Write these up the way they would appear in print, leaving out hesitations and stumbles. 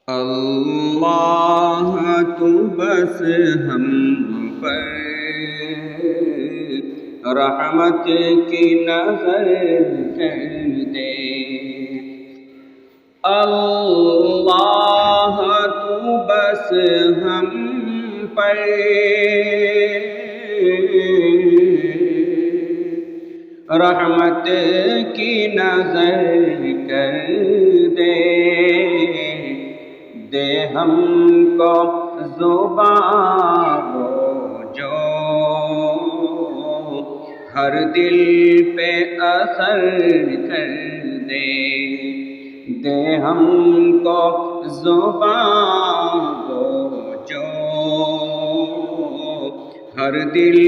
اللہ تو بس ہم پر رحمت کی نظر کر دے، اللہ تو بس ہم پر رحمت کی نظر کر دے، دے ہم کو زبان وہ جو ہر دل پہ اثر کر دے، دے ہم کو زبان وہ جو ہر دل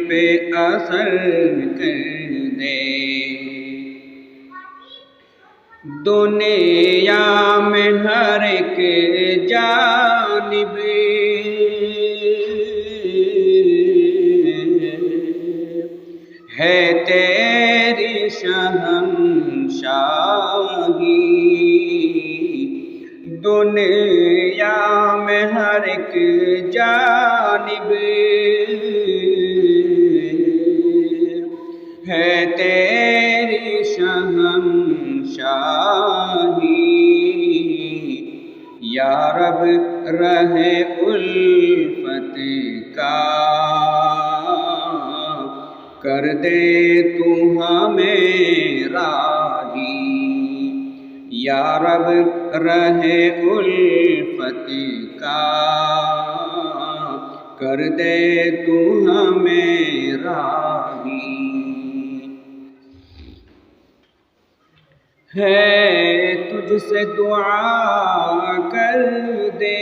پہ اثر کر دے۔ دنیا میں ہر ایک جانب ہے تیری شہنشاہی، دنیا میں ہر ایک جانب ہے تیری شہنشاہی، یا رب رہے الفت کا کر دے تو ہمیں راہی، یا رب رہے الفت کا کر دے تو ہمیں راہی، ہے تجھ سے دعا کر دے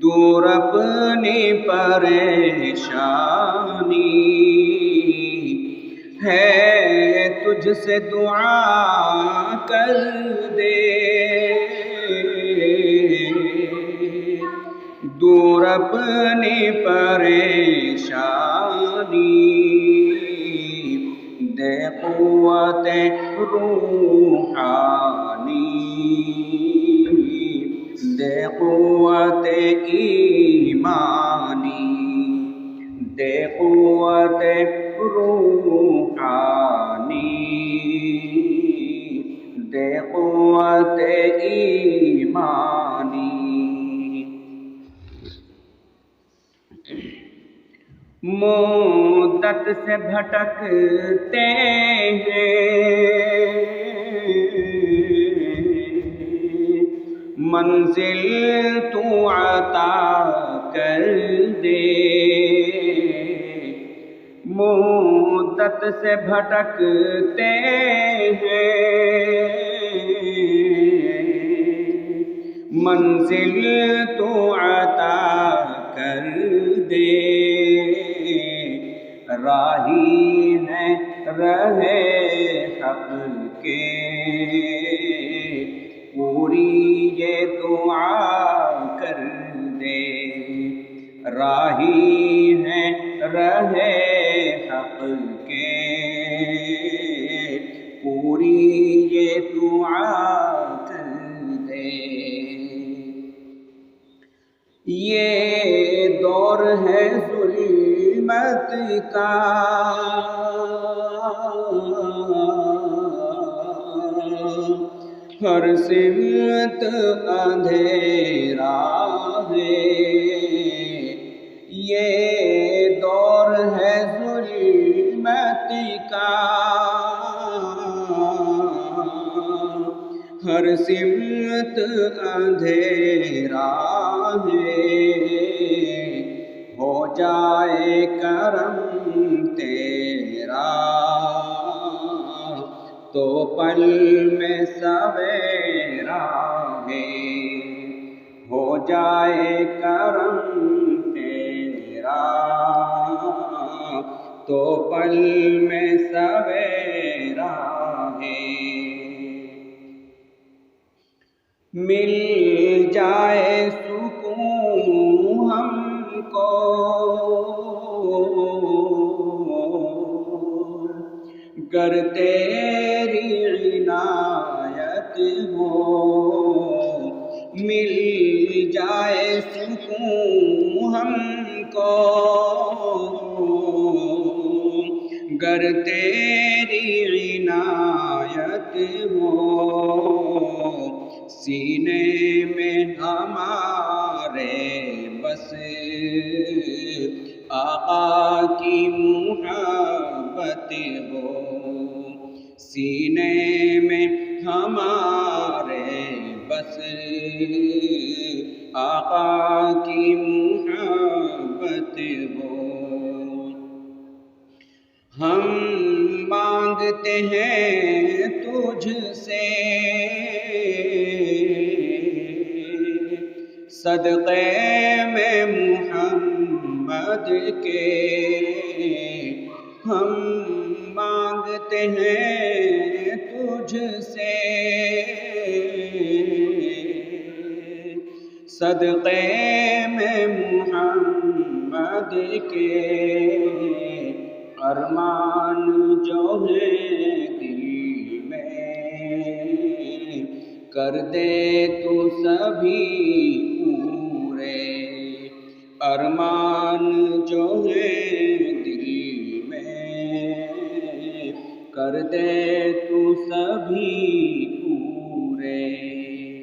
دور اپنی پریشانی، ہے تجھ سے دعا کر دے دور اپنی پریشانی، دے قوت روحانی، دے قوت ایمانی، دے قوت روحانی، دے قوت ایمانی۔ مدت سے بھٹکتے ہیں منزل تو عطا کر دے، مدت سے بھٹکتے ہیں منزل تو عطا کر دے، راہی ہے رہے حق کے پوری یہ دعا کر دے، راہی ہے رہے حق کے پوری یہ دعا کر دے۔ یہ دور ہے ظلمت کا ہر سمت اندھیرا ہے، یہ دور ہے ظلمت کا ہر سمت اندھیرا ہے، ہو جائے کرم تیرا تو پل میں سویرا ہے، ہو جائے کرم تیرا تو پل میں سویرا ہے، مل جائے سکون ہم کو گر تیری عنایت ہو سینے میں ہمارے بس آقا کی محبت ہو سینے میں ہمارے بس آقا کی محبت ہو ہم مانگتے ہیں تجھ سے صدقے میں محمد کے ہم مانگتے ہیں تجھ سے صدقے میں محمد کے ارمان جو ہے دل میں کر دے تو سبھی پورے ارمان جو ہے دل میں کر دے تو سبھی